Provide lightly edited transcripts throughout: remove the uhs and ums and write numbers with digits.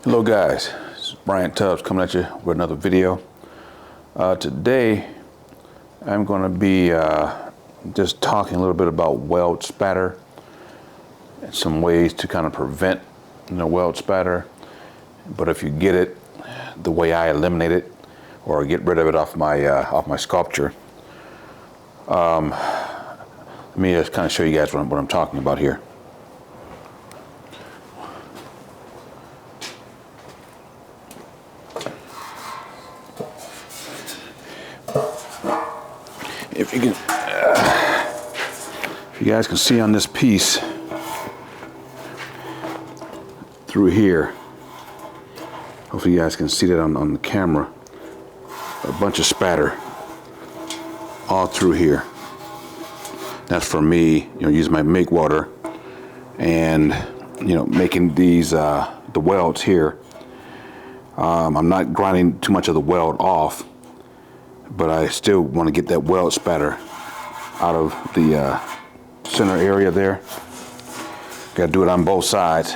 Hello guys, this is Brian Tubbs coming at you with another video. Today I'm going to be just talking a little bit about weld spatter and some ways to kind of prevent weld spatter. But if you get it the way I eliminate it or get rid of it off my sculpture, let me just kind of show you guys what I'm talking about here. If you guys can see on this piece through here, hopefully you guys can see that on the camera, a bunch of spatter all through here. That's for me, using my make water and making these the welds here. I'm not grinding too much of the weld off, but I still want to get that weld spatter out of the center area there. Got to do it on both sides.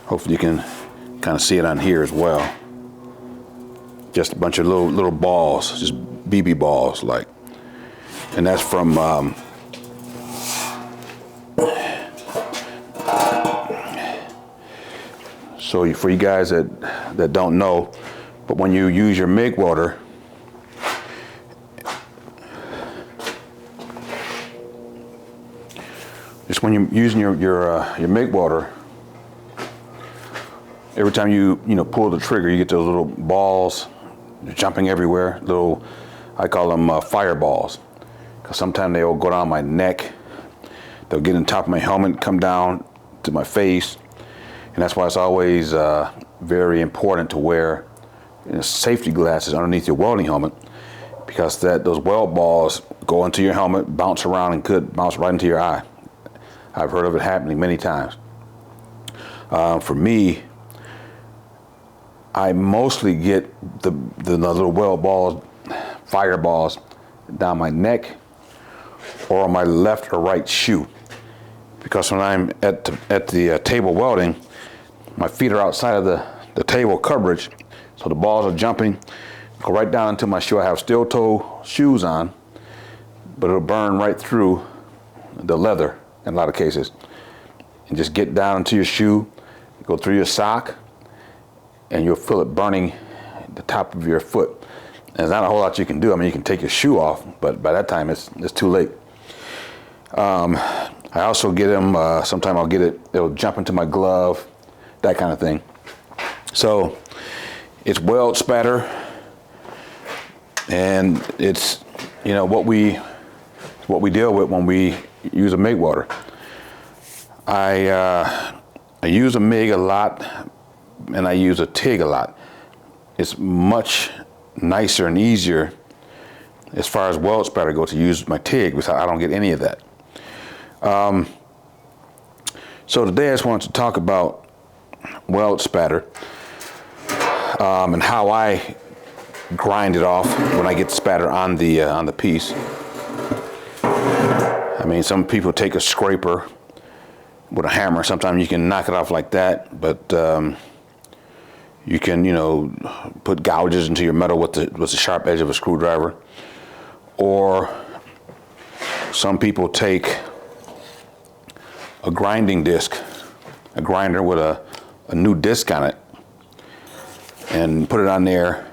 Hopefully you can kind of see it on here as well. Just a bunch of little balls, just BB balls like. And that's from so for you guys that don't know, but when you use your make water, just when you're using your make water, every time you pull the trigger, you get those little balls jumping everywhere. Little, I call them fireballs, because sometimes they'll go down my neck. They'll get on top of my helmet, come down to my face, and that's why it's always very important to wear safety glasses underneath your welding helmet, because those weld balls go into your helmet, bounce around, and could bounce right into your eye. I've heard of it happening many times. For me, I mostly get the little weld balls, fireballs, down my neck or on my left or right shoe. Because when I'm at the table welding, my feet are outside of the table coverage, so the balls are jumping, go right down into my shoe. I have steel toe shoes on, but it'll burn right through the leather in a lot of cases, and just get down into your shoe, go through your sock, and you'll feel it burning the top of your foot. And there's not a whole lot you can do. I mean, you can take your shoe off, but by that time it's too late. I also get them, sometimes I'll get it'll jump into my glove, that kind of thing. So it's weld spatter, and it's what we deal with when we use a MIG water. I use a MIG a lot, and I use a TIG a lot. It's much nicer and easier as far as weld spatter goes to use my TIG, because I don't get any of that. So today I just wanted to talk about weld spatter and how I grind it off when I get spatter on the piece. I mean, some people take a scraper with a hammer. Sometimes you can knock it off like that, but you can, put gouges into your metal with the sharp edge of a screwdriver. Or some people take a grinding disc, a grinder with a new disc on it, and put it on there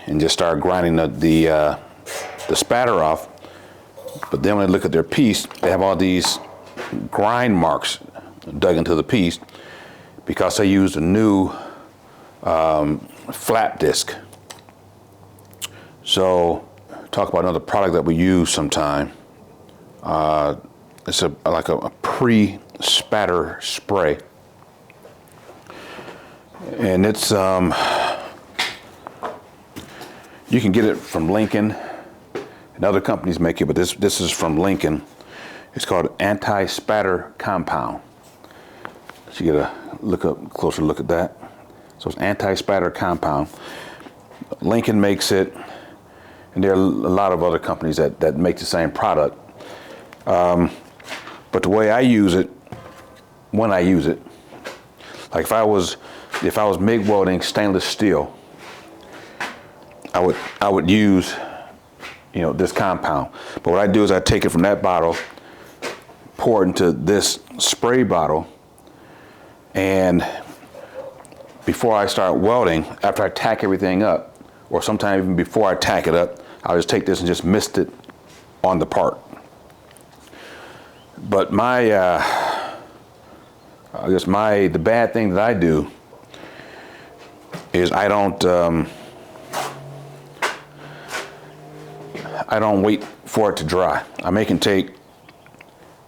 and just start grinding the spatter off. But then when they look at their piece, they have all these grind marks dug into the piece because they used a new flat disc. So talk about another product that we use sometime. It's like a pre-spatter spray. And it's, you can get it from Lincoln, and other companies make it, but this is from Lincoln. It's called anti-spatter compound. So you get a closer look at that. So it's anti-spatter compound. Lincoln makes it, and there are a lot of other companies that make the same product. But the way I use it, when I use it, like if I was if I was MIG welding stainless steel, I would use, you know, this compound. But what I do is I take it from that bottle, pour it into this spray bottle, and before I start welding, after I tack everything up, or sometimes even before I tack it up, I'll just take this and just mist it on the part. But the bad thing that I do is I don't wait for it to dry. I make it take,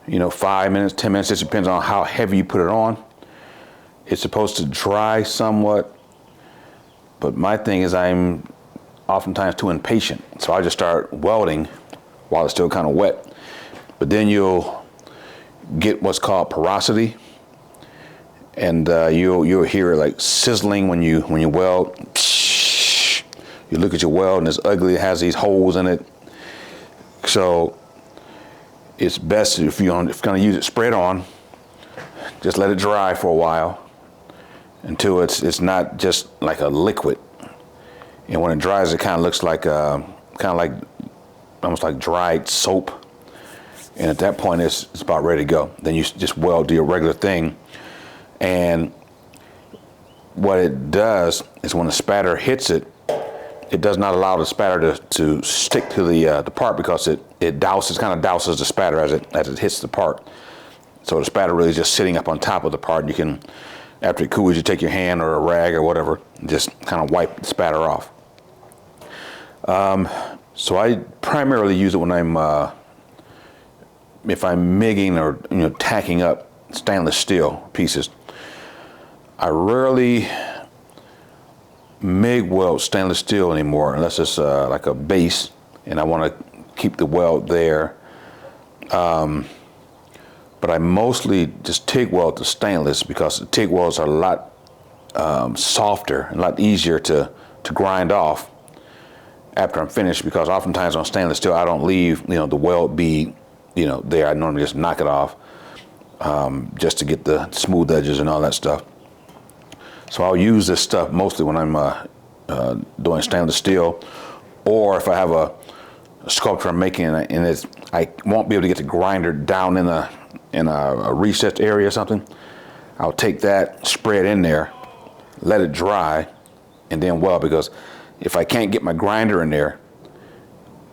you know, 5 minutes, 10 minutes. It depends on how heavy you put it on. It's supposed to dry somewhat, but my thing is I'm oftentimes too impatient. So I just start welding while it's still kind of wet. But then you'll get what's called porosity, and you'll hear it like sizzling when you weld. You look at your weld and it's ugly. It has these holes in it. So it's best if you're going to use it, spray it on. Just let it dry for a while until it's not just like a liquid. And when it dries, it kind of looks like almost like dried soap. And at that point, it's about ready to go. Then you just weld, do your regular thing. And what it does is when the spatter hits it, it does not allow the spatter to stick to the part, because it kind of douses the spatter as it hits the part. So the spatter really is just sitting up on top of the part. You can, after it cools, you take your hand or a rag or whatever, and just kind of wipe the spatter off. So I primarily use it when if I'm MIGging or, you know, tacking up stainless steel pieces. I rarely MIG weld stainless steel anymore, unless it's like a base and I want to keep the weld there. But I mostly just TIG weld the stainless, because the TIG welds are a lot softer and a lot easier to grind off after I'm finished, because oftentimes on stainless steel I don't leave, you know, the weld bead, you know, there. I normally just knock it off just to get the smooth edges and all that stuff. So I'll use this stuff mostly when I'm doing stainless steel, or if I have a sculpture I'm making and I won't be able to get the grinder down in a recessed area or something. I'll take that, spray it in there, let it dry, and then weld, because if I can't get my grinder in there,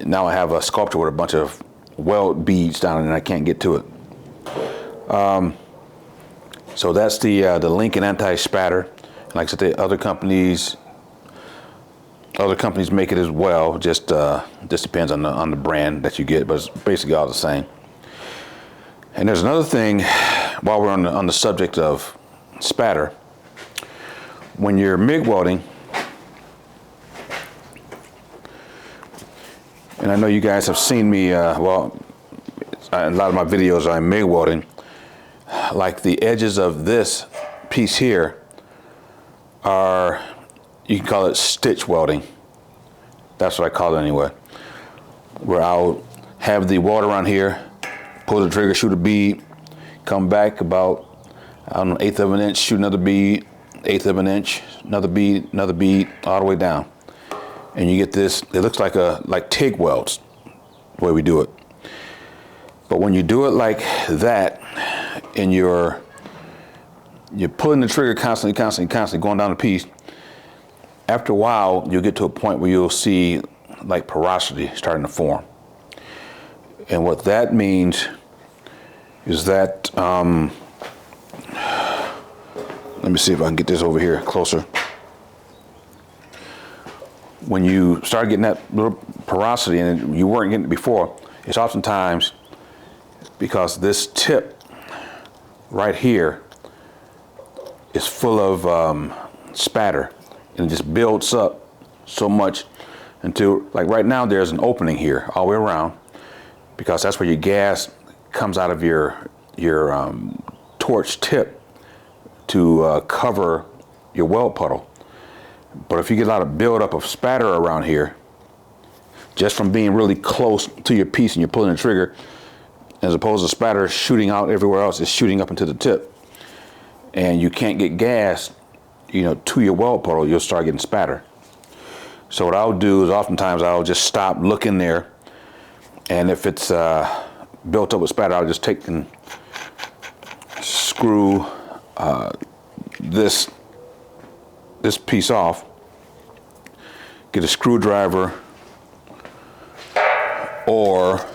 now I have a sculpture with a bunch of weld beads down and I can't get to it. So that's the Lincoln anti-spatter. Like I said, the other companies make it as well. Just depends on the brand that you get, but it's basically all the same. And there's another thing, while we're on the subject of spatter. When you're MIG welding, and I know you guys have seen me, a lot of my videos I'm MIG welding, like the edges of this piece here are, you can call it stitch welding. That's what I call it anyway. Where I'll have the weld around here, pull the trigger, shoot a bead, come back about, I don't know, 1/8 of an inch, shoot another bead, 1/8 of an inch, another bead, all the way down. And you get this, it looks like TIG welds, the way we do it. But when you do it like that, and you're pulling the trigger constantly going down the piece, after a while, you'll get to a point where you'll see like porosity starting to form. And what that means is that, let me see if I can get this over here closer. When you start getting that little porosity, and you weren't getting it before, it's oftentimes because this tip right here is full of spatter, and it just builds up so much until, like right now, there's an opening here all the way around, because that's where your gas comes out of your torch tip to cover your weld puddle. But if you get a lot of buildup of spatter around here, just from being really close to your piece and you're pulling the trigger, as opposed to spatter shooting out everywhere else, it's shooting up into the tip. And you can't get gas to your weld puddle, you'll start getting spatter. So what I'll do is oftentimes I'll just stop, look in there, and if it's built up with spatter, I'll just take and screw this piece off, get a screwdriver, or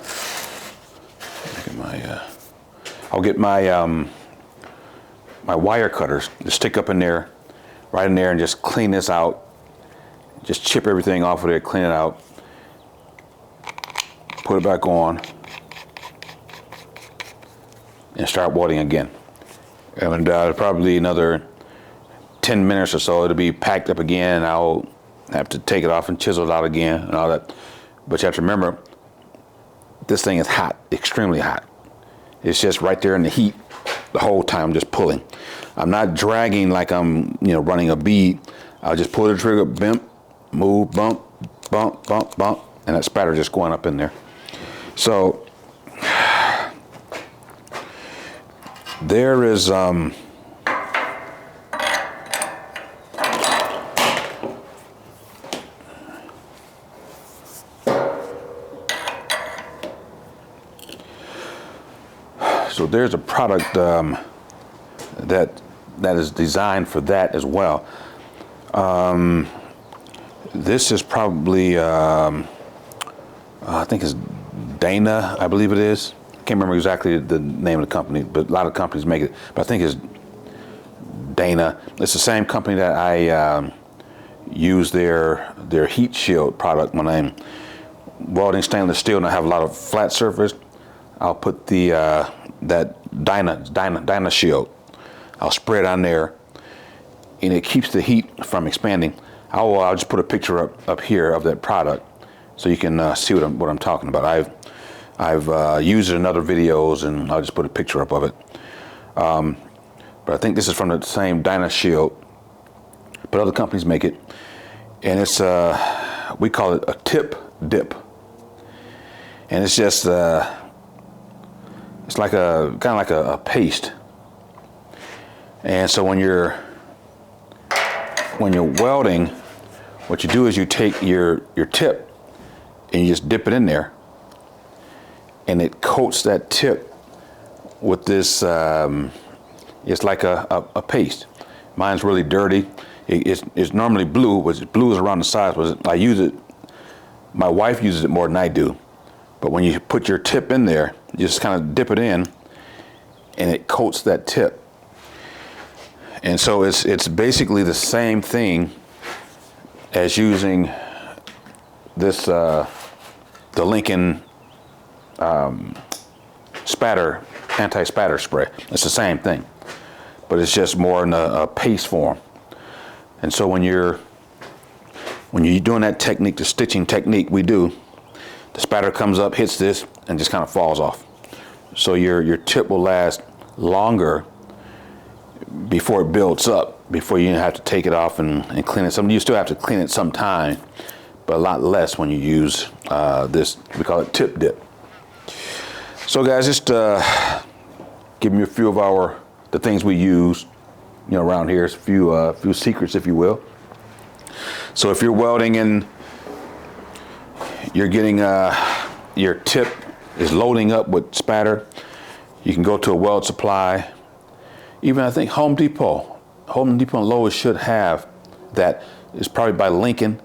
I'll get my my wire cutters, just stick up in there, right in there, and just clean this out. Just chip everything off of there, clean it out, put it back on, and start welding again. And probably another 10 minutes or so, it'll be packed up again, and I'll have to take it off and chisel it out again and all that. But you have to remember, this thing is hot, extremely hot. It's just right there in the heat the whole time, just pulling. I'm not dragging like I'm running a bead. I'll just pull the trigger, bump, move, bump, bump, bump, bump, and that spatter just going up in there. So there is so there's a product that is designed for that as well. This is probably I think it's Dana, I believe it is. I can't remember exactly the name of the company, but a lot of companies make it. But I think it's Dana. It's the same company that I use their heat shield product when I'm welding stainless steel and I have a lot of flat surface. I'll put the that Dyna shield. I'll spray it on there, and it keeps the heat from expanding. I'll just put a picture up here of that product, so you can see what I'm talking about. I've used it in other videos, and I'll just put a picture up of it. But I think this is from the same Dyna shield, but other companies make it, and it's we call it a tip dip, and it's just it's like kind of like a paste. And so when you're welding, what you do is you take your tip and you just dip it in there, and it coats that tip with this. It's like a paste. Mine's really dirty. It's normally blue, but blue is around the sides. But I use it. My wife uses it more than I do. But when you put your tip in there, you just kind of dip it in, and it coats that tip. And so it's basically the same thing as using this the Lincoln spatter, anti-spatter spray. It's the same thing, but it's just more in a paste form. And so when you're doing that technique, the stitching technique we do, the spatter comes up, hits this, and just kind of falls off. So your tip will last longer before it builds up, before you have to take it off and clean it. You still have to clean it sometime, but a lot less when you use this. We call it tip dip. So guys, just give me a few of the things we use, around here. It's a few secrets, if you will. So if you're welding and you're getting your tip is loading up with spatter, you can go to a weld supply. Even I think Home Depot and Lowe's should have that. It's probably by Lincoln.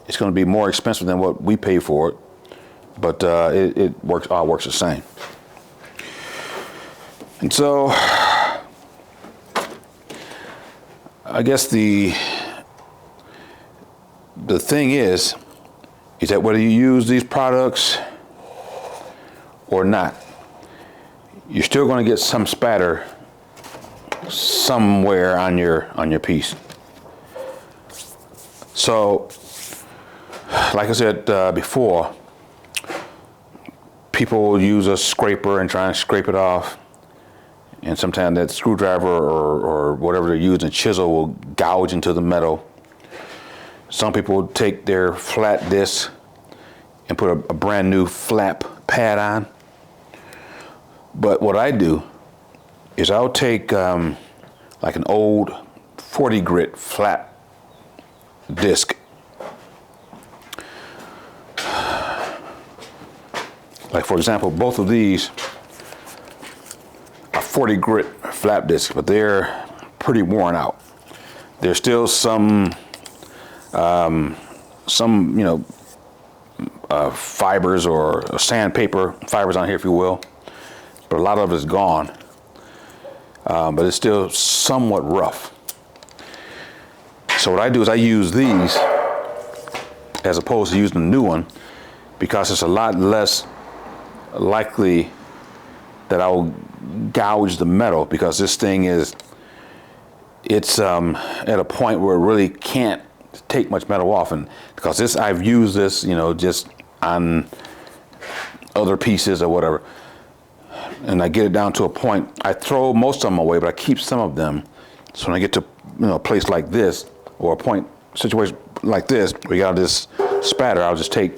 It's going to be more expensive than what we pay for it, but it works. All works the same. And so, I guess the thing is that whether you use these products or not, you're still going to get some spatter somewhere on your piece. So, like I said before, people will use a scraper and try and scrape it off, and sometimes that screwdriver or whatever they're using, chisel, will gouge into the metal. Some people will take their flat disc and put a brand new flap pad on. But what I do is I'll take like an old 40 grit flat disc. Like for example, both of these are 40 grit flat discs, but they're pretty worn out. There's still some fibers or sandpaper fibers on here, if you will, but a lot of it is gone. But it's still somewhat rough. So what I do is I use these as opposed to using a new one, because it's a lot less likely that I will gouge the metal, because this thing it's at a point where it really can't take much metal off. And because this, I've used this, just on other pieces or whatever, and I get it down to a point, I throw most of them away, but I keep some of them. So when I get to a place like this, or a point situation like this, where you got this spatter, I'll just take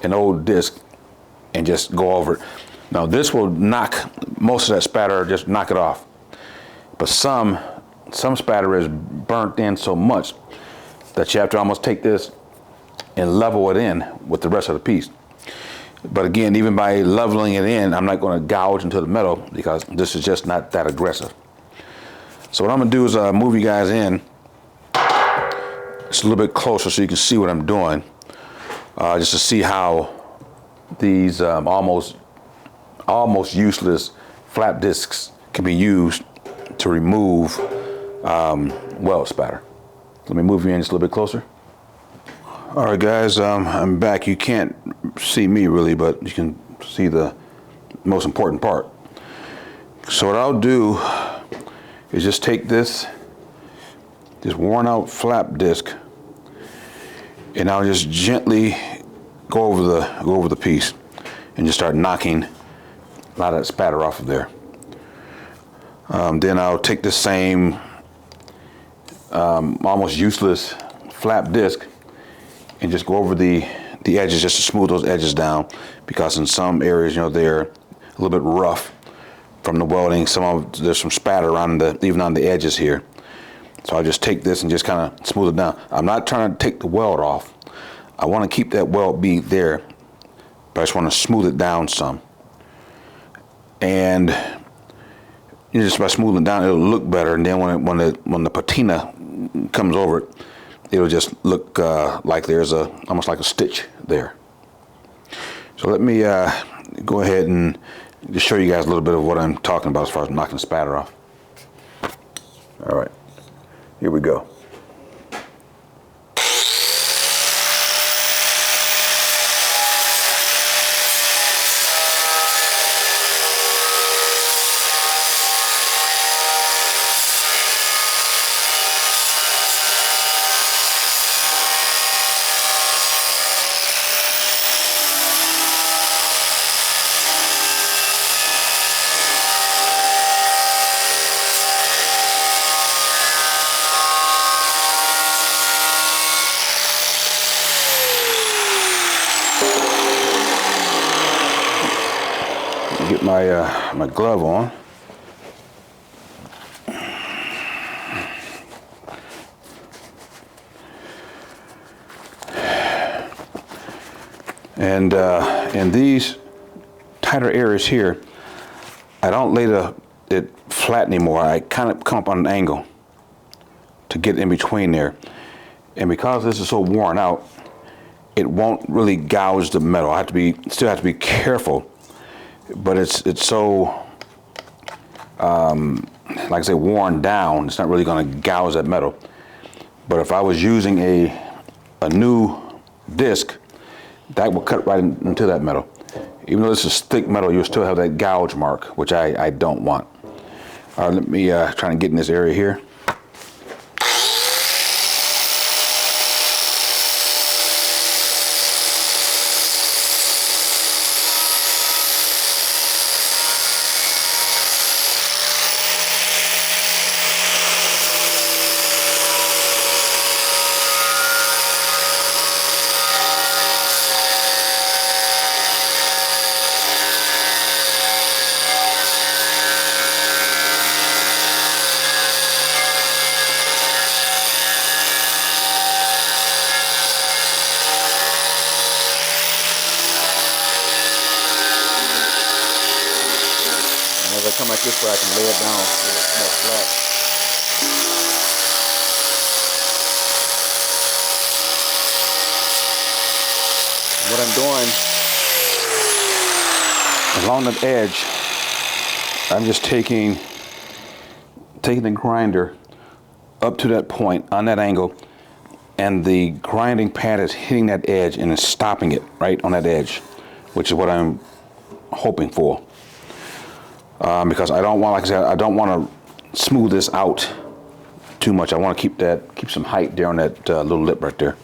an old disc and just go over it. Now this will knock most of that spatter, just knock it off. But some spatter is burnt in so much that you have to almost take this and level it in with the rest of the piece. But again, even by leveling it in, I'm not going to gouge into the metal, because this is just not that aggressive. So what I'm going to do is move you guys in just a little bit closer so you can see what I'm doing, just to see how these almost useless flap discs can be used to remove weld spatter. Let me move you in just a little bit closer. All right, guys, I'm back. You can't see me really, but you can see the most important part. So what I'll do is just take this worn out flap disc, and I'll just gently go over the piece and just start knocking a lot of that spatter off of there. Then I'll take the same almost useless flap disc and just go over the edges, just to smooth those edges down, because in some areas, they're a little bit rough from the welding. There's some spatter even on the edges here. So I'll just take this and just kind of smooth it down. I'm not trying to take the weld off. I want to keep that weld bead there, but I just want to smooth it down some. And just by smoothing it down, it'll look better. And then when the patina comes over it, it'll just look like there's almost like a stitch there. So let me go ahead and just show you guys a little bit of what I'm talking about as far as knocking the spatter off. All right, here we go. Get my glove on. And in these tighter areas here, I don't lay it flat anymore. I kind of come up on an angle to get in between there. And because this is so worn out, it won't really gouge the metal. Still have to be careful. But it's so, like I say, worn down, it's not really going to gouge that metal. But if I was using a new disc, that will cut right into that metal. Even though this is thick metal, you'll still have that gouge mark, which I don't want. All right, let me try and get in this area here. come like this where I can lay it down more flat. What I'm doing along that edge, I'm just taking the grinder up to that point on that angle, and the grinding pad is hitting that edge and it's stopping it right on that edge, which is what I'm hoping for. Because I don't want, like I said, I don't want to smooth this out too much. I want to keep some height there on that little lip right there.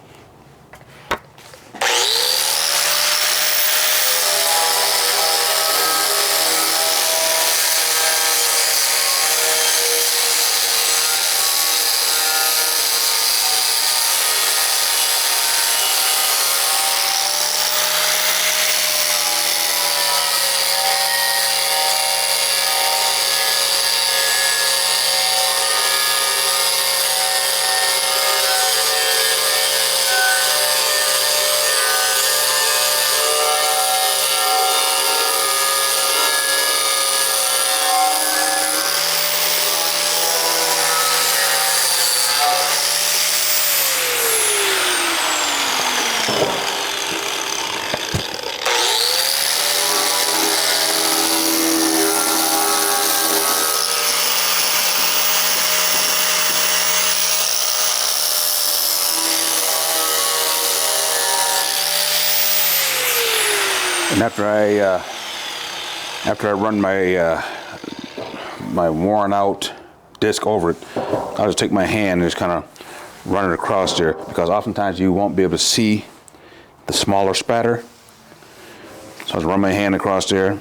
And after I run my my worn out disc over it, I'll just take my hand and just kind of run it across there, because oftentimes you won't be able to see the smaller spatter. So I'll just run my hand across there.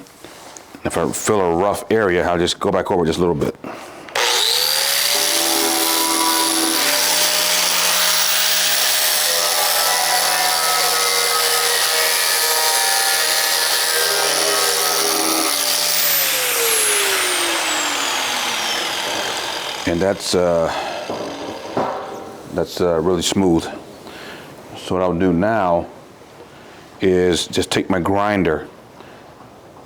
If I feel a rough area, I'll just go back over just a little bit. And that's really smooth. So what I'll do now is just take my grinder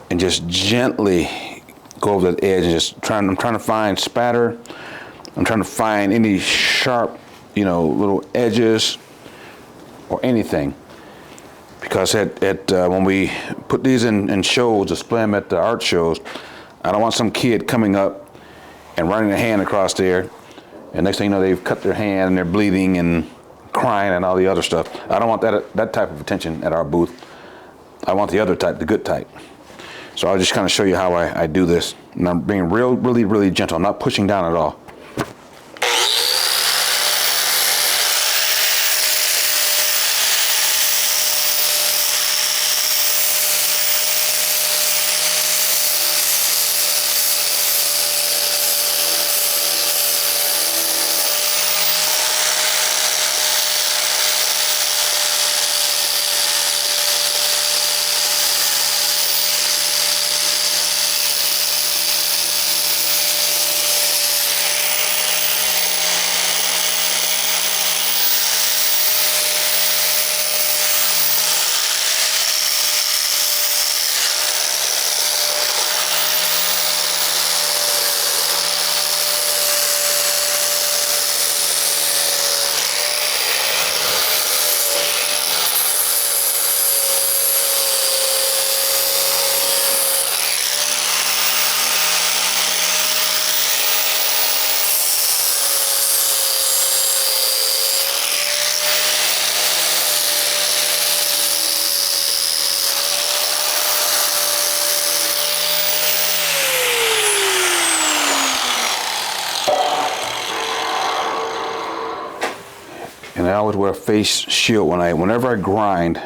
and just gently go over that edge and I'm trying to find spatter. I'm trying to find any sharp, little edges or anything. Because when we put these in shows, display them at the art shows, I don't want some kid coming up and running their hand across there, and next thing you know, they've cut their hand and they're bleeding and crying and all the other stuff. I don't want that type of attention at our booth. I want the other type, the good type. So I'll just kind of show you how I do this. And I'm being really, really gentle. I'm not pushing down at all. And I always wear a face shield whenever I grind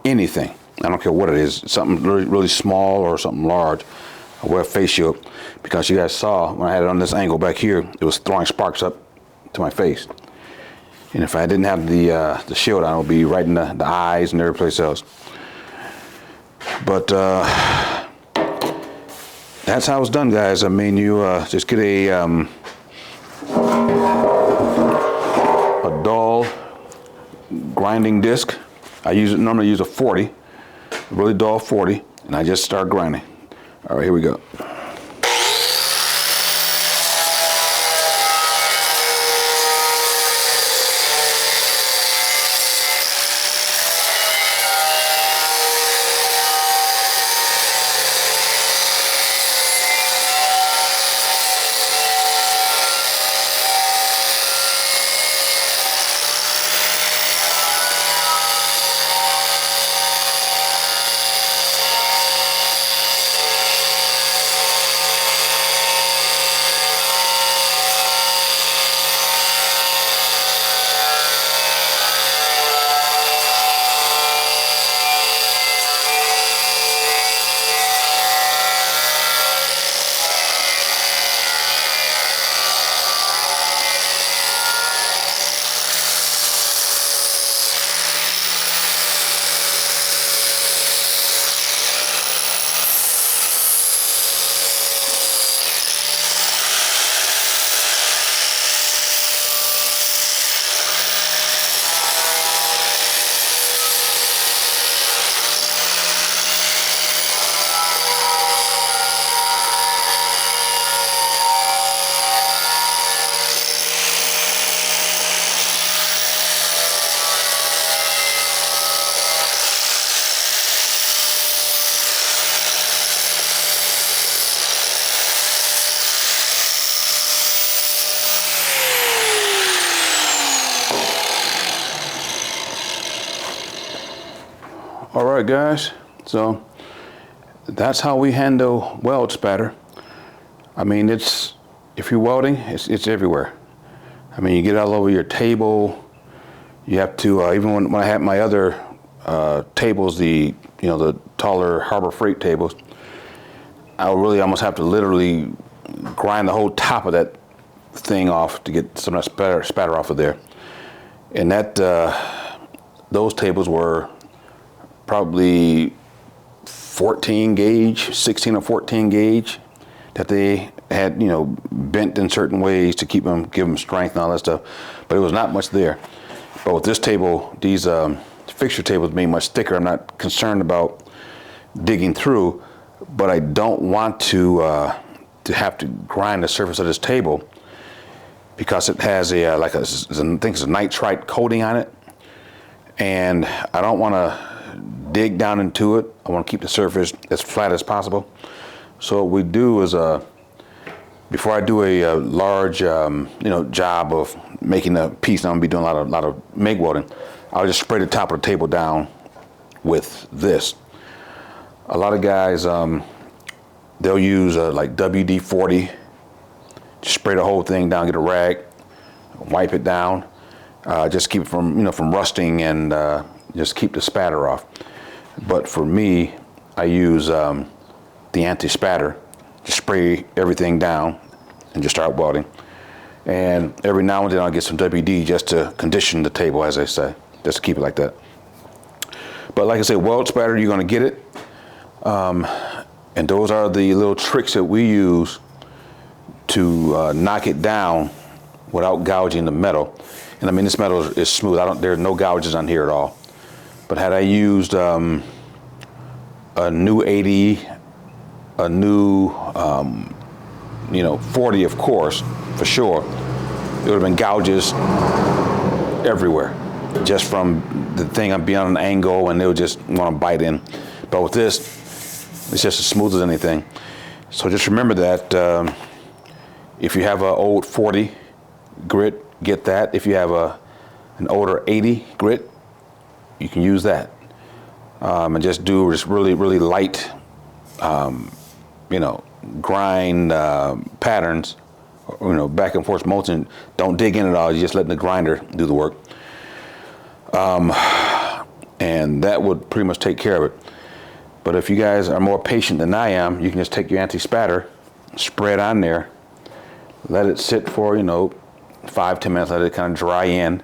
anything. I don't care what it is, something really, really small or something large. I wear a face shield because you guys saw when I had it on this angle back here, it was throwing sparks up to my face. And if I didn't have the shield on, it would be right in the eyes and every place else. But that's how it's done, guys. I mean, you just get a dull grinding disc. I normally use a 40, a really dull 40, and I just start grinding. All right, here we go. All right, guys. So that's how we handle weld spatter. I mean, if you're welding, it's everywhere. I mean, you get it all over your table. You have to, even when I had my other tables, the taller Harbor Freight tables, I would really almost have to literally grind the whole top of that thing off to get some of that spatter off of there. And those tables were probably 14 gauge, 16 or 14 gauge, that they had, bent in certain ways to give them strength and all that stuff. But it was not much there. But with this table, these fixture tables being much thicker, I'm not concerned about digging through, but I don't want to have to grind the surface of this table because it has I think it's a nitrite coating on it, and I don't want to dig down into it. I want to keep the surface as flat as possible. So what we do is, before I do a large, job of making a piece, I'm gonna be doing a lot of MIG welding, I'll just spray the top of the table down with this. A lot of guys, they'll use like WD-40, just spray the whole thing down, get a rag, wipe it down, just keep it from rusting, and just keep the spatter off. But for me, I use the anti-spatter, just spray everything down and just start welding. And every now and then I'll get some WD just to condition the table, as I say, just to keep it like that. But like I say, weld spatter, you're gonna get it. And those are the little tricks that we use to knock it down without gouging the metal. And I mean, this metal is smooth. There are no gouges on here at all. But had I used a new 80, a new 40, of course, for sure, it would have been gouges everywhere, just from the thing being on an angle, and they would just want to bite in. But with this, it's just as smooth as anything. So just remember that if you have an old 40 grit, get that. If you have an older 80 grit, you can use that. And just do really, really light, grind patterns, back and forth motion. Don't dig in at all. You're just letting the grinder do the work. And that would pretty much take care of it. But if you guys are more patient than I am, you can just take your anti-spatter, spray it on there, let it sit for 5-10 minutes, let it kind of dry in,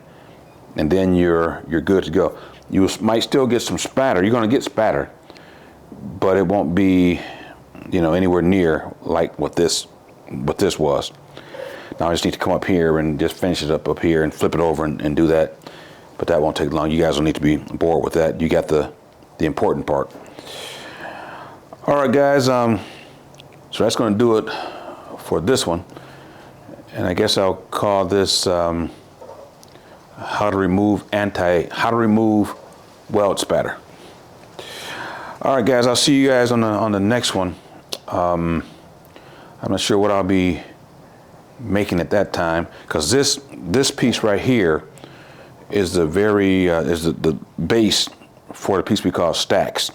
and then you're good to go. You might still get some spatter. You're going to get spatter, but it won't be anywhere near like what this was. Now I just need to come up here and just finish it up here and flip it over and do that. But that won't take long. You guys don't need to be bored with that. You got the important part. All right, guys. So that's going to do it for this one. And I guess I'll call this how to remove weld spatter. All right, guys. I'll see you guys on the next one. I'm not sure what I'll be making at that time, because this piece right here is the base for the piece we call stacks.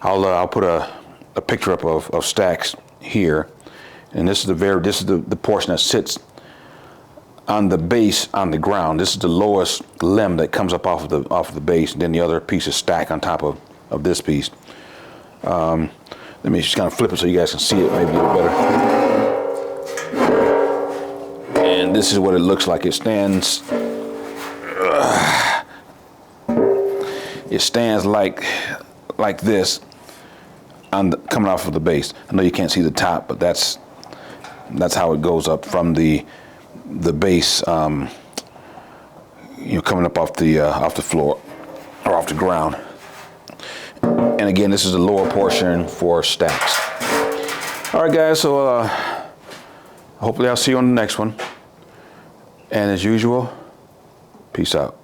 I'll put a picture up of stacks here, and this is the portion that sits on the base on the ground. This is the lowest limb that comes up off of the base, and then the other piece is stacked on top of this piece. Let me just kind of flip it so you guys can see it maybe a little better. And this is what it looks like. It stands. It stands like this coming off of the base. I know you can't see the top, but that's how it goes up from the base. Coming up off the floor or off the ground. And again, this is the lower portion for stacks. All right, guys. So hopefully I'll see you on the next one. And as usual, peace out.